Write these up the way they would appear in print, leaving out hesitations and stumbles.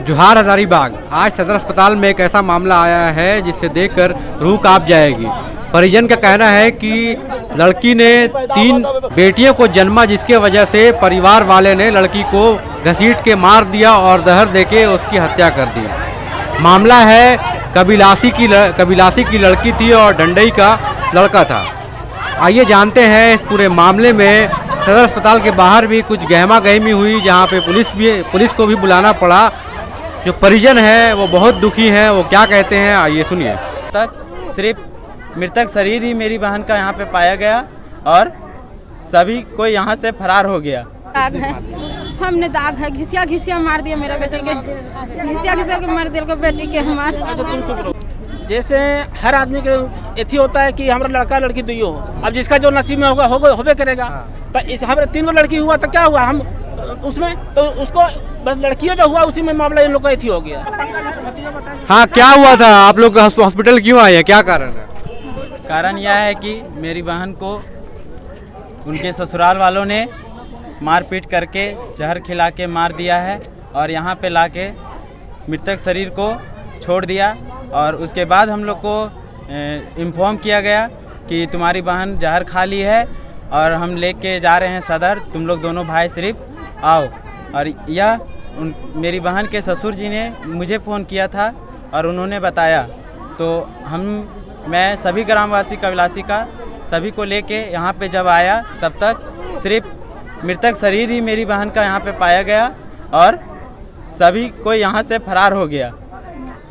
जोहार हजारीबाग। आज सदर अस्पताल में एक ऐसा मामला आया है जिसे देखकर रूह कांप जाएगी। परिजन का कहना है कि लड़की ने 3 बेटियों को जन्मा, जिसके वजह से परिवार वाले ने लड़की को घसीट के मार दिया और जहर देके उसकी हत्या कर दी। मामला है कबिलासी की लड़की थी और डंडई का लड़का था। आइए जानते हैं इस पूरे मामले में। सदर अस्पताल के बाहर भी कुछ गहमा गहमी हुई, जहां पे पुलिस को भी बुलाना पड़ा। जो परिजन है वो बहुत दुखी हैं, वो क्या कहते हैं आइए सुनिए। तक सिर्फ मृतक शरीर ही मेरी बहन का यहाँ पे पाया गया और सभी कोई यहाँ से फरार हो गया। दाग है, सामने दाग है, घिसिया मार दिया मेरा बेटे के, घिसिया के मार दिया बेटी के हमार। जैसे हर आदमी के एथी होता है कि हमारा लड़का लड़की दुइयो हो, अब जिसका जो नसीब में होगा होबे करेगा। तो इस हमारे 3 लड़की हुआ तो क्या हुआ, हम उसमें तो उसको लड़कियों जो हुआ उसी में मामला इन लोग का एथी हो गया। हाँ, क्या हुआ था? आप लोग हॉस्पिटल क्यों आए हैं, क्या कारण है? कारण यह है कि मेरी बहन को उनके ससुराल वालों ने मारपीट करके जहर खिला के मार दिया है और यहाँ पे लाके मृतक शरीर को छोड़ दिया। और उसके बाद हम लोग को इन्फॉर्म किया गया कि तुम्हारी बहन जहर खा ली है और हम लेके जा रहे हैं सदर, तुम लोग दोनों भाई सिर्फ आओ। और यह मेरी बहन के ससुर जी ने मुझे फ़ोन किया था और उन्होंने बताया, तो मैं सभी ग्रामवासी कबिलासी का सभी को लेके यहाँ पे जब आया तब तक सिर्फ मृतक शरीर ही मेरी बहन का यहाँ पे पाया गया और सभी कोई यहाँ से फरार हो गया।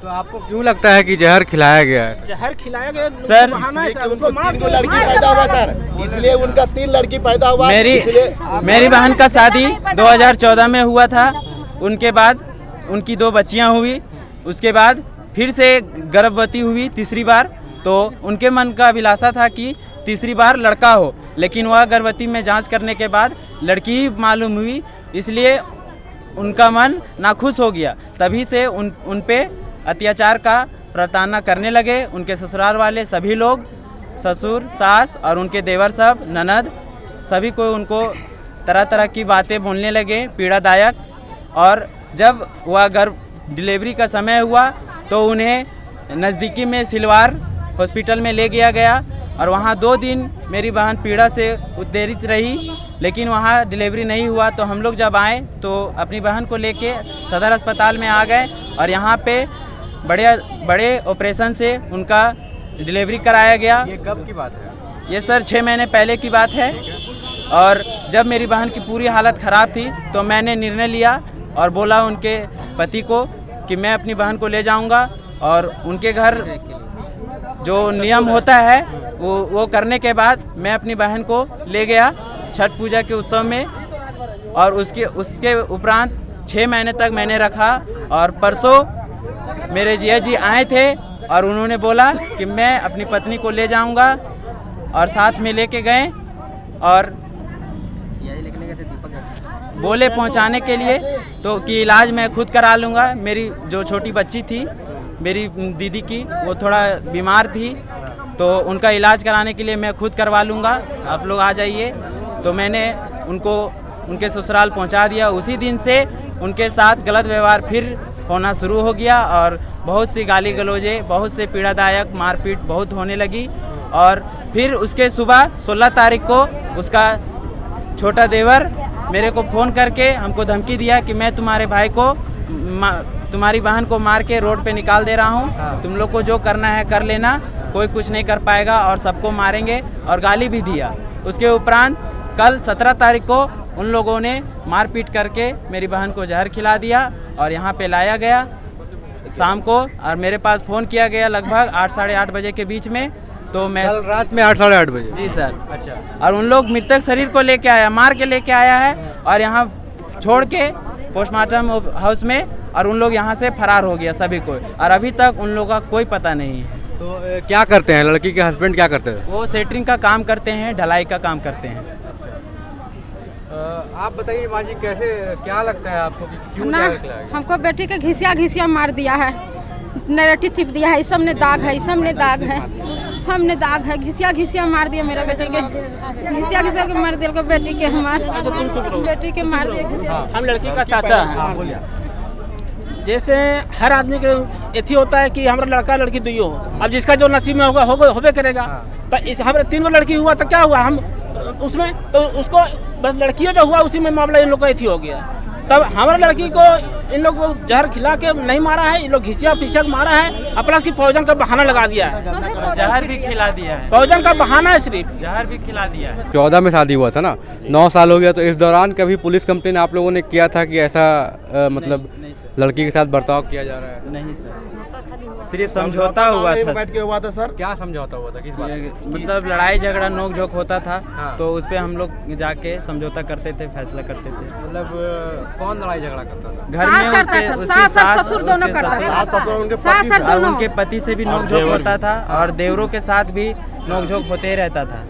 तो आपको क्यों लगता है कि जहर खिलाया गया है? जहर खिलाया गया सर, उनको 3 लड़की पैदा हुआ सर, इसलिए उनका 3 लड़की पैदा हुआ। मेरी बहन का शादी 2014 में हुआ था। उनके बाद उनकी 2 बच्चियां हुई, उसके बाद फिर से गर्भवती हुई तीसरी बार। तो उनके मन का अभिलाषा था कि तीसरी बार लड़का हो, लेकिन वह गर्भवती में जांच करने के बाद लड़की ही मालूम हुई, इसलिए उनका मन नाखुश हो गया। तभी से उन पे अत्याचार का प्रताड़ना करने लगे। उनके ससुराल वाले सभी लोग, ससुर, सास और उनके देवर सब, ननद, सभी को उनको तरह तरह की बातें बोलने लगे, पीड़ादायक। और जब वह डिलीवरी का समय हुआ तो उन्हें नज़दीकी में सिलवार हॉस्पिटल में ले गया और वहाँ 2 दिन मेरी बहन पीड़ा से उत्तेजित रही, लेकिन वहाँ डिलीवरी नहीं हुआ। तो हम लोग जब आए तो अपनी बहन को लेके सदर अस्पताल में आ गए और यहाँ पे बड़े ऑपरेशन से उनका डिलीवरी कराया गया। ये कब की बात है? ये सर 6 महीने पहले की बात है। और जब मेरी बहन की पूरी हालत ख़राब थी तो मैंने निर्णय लिया और बोला उनके पति को कि मैं अपनी बहन को ले जाऊंगा और उनके घर जो नियम होता है वो करने के बाद मैं अपनी बहन को ले गया छठ पूजा के उत्सव में। और उसके उपरांत 6 महीने तक मैंने रखा। और परसों मेरे जिया जी आए थे और उन्होंने बोला कि मैं अपनी पत्नी को ले जाऊंगा और साथ में लेके गए और बोले पहुंचाने के लिए तो कि इलाज मैं खुद करा लूँगा। मेरी जो छोटी बच्ची थी मेरी दीदी की, वो थोड़ा बीमार थी तो उनका इलाज कराने के लिए मैं खुद करवा लूँगा, आप लोग आ जाइए। तो मैंने उनको उनके ससुराल पहुंचा दिया। उसी दिन से उनके साथ गलत व्यवहार फिर होना शुरू हो गया और बहुत सी गाली गलौजे, बहुत से पीड़ादायक मारपीट बहुत होने लगी। और फिर उसके सुबह 16 तारीख को उसका छोटा देवर मेरे को फ़ोन करके हमको धमकी दिया कि मैं तुम्हारे भाई को तुम्हारी बहन को मार के रोड पे निकाल दे रहा हूँ, तुम लोग को जो करना है कर लेना, कोई कुछ नहीं कर पाएगा और सबको मारेंगे, और गाली भी दिया। उसके उपरांत कल 17 तारीख को उन लोगों ने मारपीट करके मेरी बहन को जहर खिला दिया और यहाँ पे लाया गया शाम को। और मेरे पास फ़ोन किया गया लगभग 8 साढ़े 8 बजे के बीच में। तो मैं कल रात में 8 साढ़े 8 बजे? जी सर। अच्छा। और उन लोग मृतक शरीर को लेके आया, मार के लेके आया है और यहाँ छोड़ के पोस्टमार्टम हाउस में, और उन लोग यहाँ से फरार हो गया सभी को। और अभी तक उन लोगों का कोई पता नहीं है। तो क्या करते हैं लड़की के हस्बैंड, क्या करते हैं? वो सेटरिंग का काम करते हैं, ढलाई का काम करते हैं। आप बताइए माँ जी, कैसे, क्या लगता है आपको कि क्यों जहर खिलाया गया? हमको बेटी के घिसिया मार दिया है, नरेटी चिप दिया है, सामने दाग है, सामने दाग है, सामने दाग है, घिसिया मार दिया मेरा बेटे के, घिसिया के मार दिया बेटी के, हमार बेटी के मार दिया घिसिया। हम लड़की का चाचा हैं। जैसे हर आदमी के एथी होता है कि हमारा लड़का लड़की दुइयो हो। अब जिसका जो नसीब में होगा होबे करेगा। तो इस हमारे 3 लड़की हुआ तो क्या हुआ, हम उसमें तो उसको लड़कियों जो हुआ उसी में मामला इन लोग का एथी हो गया। तब हमारे लड़की को इन लोग को जहर खिला के नहीं मारा है, इन लोग घिसिया पिसिया मारा है, अपना की पॉइजन का बहाना लगा दिया है। जहर भी खिला दिया है, पॉइजन का बहाना है, सिर्फ जहर भी खिला दिया है। 14 में शादी हुआ था ना, 9 साल हो गया। तो इस दौरान कभी पुलिस कंप्लेन आप लोगों ने किया था कि ऐसा मतलब लड़की के साथ बर्ताव किया जा रहा है? नहीं सर, सिर्फ समझौता हुआ था। बैठ के हुआ था सर। क्या समझौता हुआ था, किस बात पे? मतलब लड़ाई झगड़ा नोक झोंक होता था। हाँ। तो उस पे हम लोग जाके समझौता करते थे, फैसला करते थे। मतलब कौन लड़ाई झगड़ा करता था? घर में सास और ससुर दोनों करता था। सास ससुर उनके सास और और दोनों। उनके पति से भी नोक झोंक होता था और देवरों के साथ भी नोक झोंक होते ही रहता था।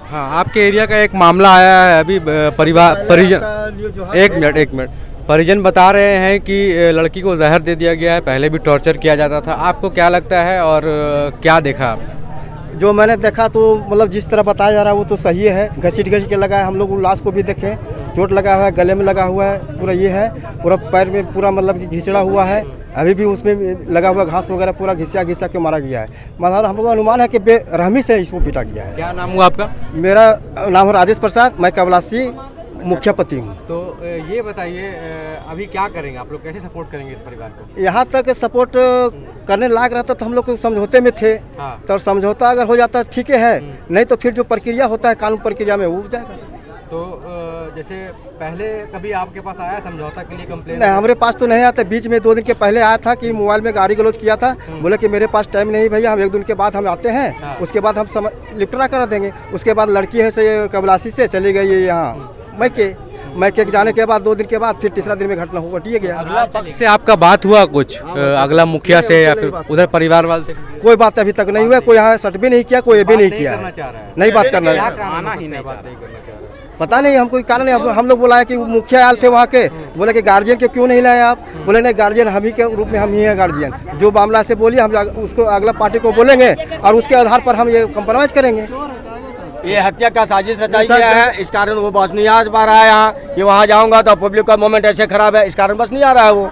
हाँ, आपके एरिया का एक मामला आया है अभी परिवार परिजन। एक मिनट, परिजन बता रहे हैं कि लड़की को जहर दे दिया गया है, पहले भी टॉर्चर किया जाता था। आपको क्या लगता है और क्या देखा आपने? जो मैंने देखा तो मतलब जिस तरह बताया जा रहा है वो तो सही है। घसीट के लगा है, हम लोग लाश को भी देखे, चोट लगा हुआ है, गले में लगा हुआ है, पूरा ये है, पूरा पैर में पूरा मतलब कि घिसड़ा हुआ है। अभी भी उसमें लगा हुआ घास वगैरह पूरा घिसिया के मारा गया है। मतलब हम लोग का अनुमान है कि बेरहमी से इसको पीटा गया है। क्या नाम हुआ आपका? मेरा नाम है राजेश प्रसाद, मैं कबलासी मुखिया पति हूँ। तो ये बताइए अभी क्या करेंगे आप लोग, कैसे सपोर्ट करेंगे इस परिवार को? यहाँ तक सपोर्ट करने लायक रहता तो हम लोग समझौते में थे। हाँ। तो समझौता अगर हो जाता ठीक है, नहीं तो फिर जो प्रक्रिया होता है कानून प्रक्रिया में वो जाएगा। तो जैसे पहले कभी आपके पास आया समझौता के लिए कंप्लेन? नहीं, हमारे पास तो नहीं आता। बीच में 2 दिन के पहले आया था कि मोबाइल में गाड़ी गलौज किया था। बोले कि मेरे पास टाइम नहीं भैया, हम 1 दिन के बाद हम आते हैं। हाँ। उसके बाद हम निपटारा करा देंगे। उसके बाद लड़की है से कबलासी से चली गई है यहाँ मैके जाने के बाद 2 दिन के बाद फिर तीसरा दिन में घटना हुआ घटिया गया। अगला पक्ष से आपका बात हुआ कुछ अगला मुखिया से या फिर उधर परिवार वाले से? कोई बात अभी तक नहीं हुआ, कोई यहाँ सट भी नहीं किया, कोई ये भी नहीं किया करना है। चाह रहा है? नहीं बात करना क्या है, कारण है कि बात नहीं करना चाह रहा है? पता नहीं हमको कारण नहीं। हम लोग बोला है कि मुखिया आए थे वहाँ के, बोले कि गार्जियन के क्यों नहीं लाए आप? बोले नहीं, गार्जियन हम ही के रूप में हम ही हैं गार्जियन। जो मामला से बोलिए हम उसको अगला पार्टी को बोलेंगे और उसके आधार पर हम ये कंप्रोमाइज करेंगे। ये हत्या का साजिश रचाई गया है, इस कारण वो बस नहीं आ पा रहा है यहाँ कि वहाँ जाऊँगा तो पब्लिक का मोमेंट ऐसे खराब है, इस कारण बस नहीं आ रहा है वो।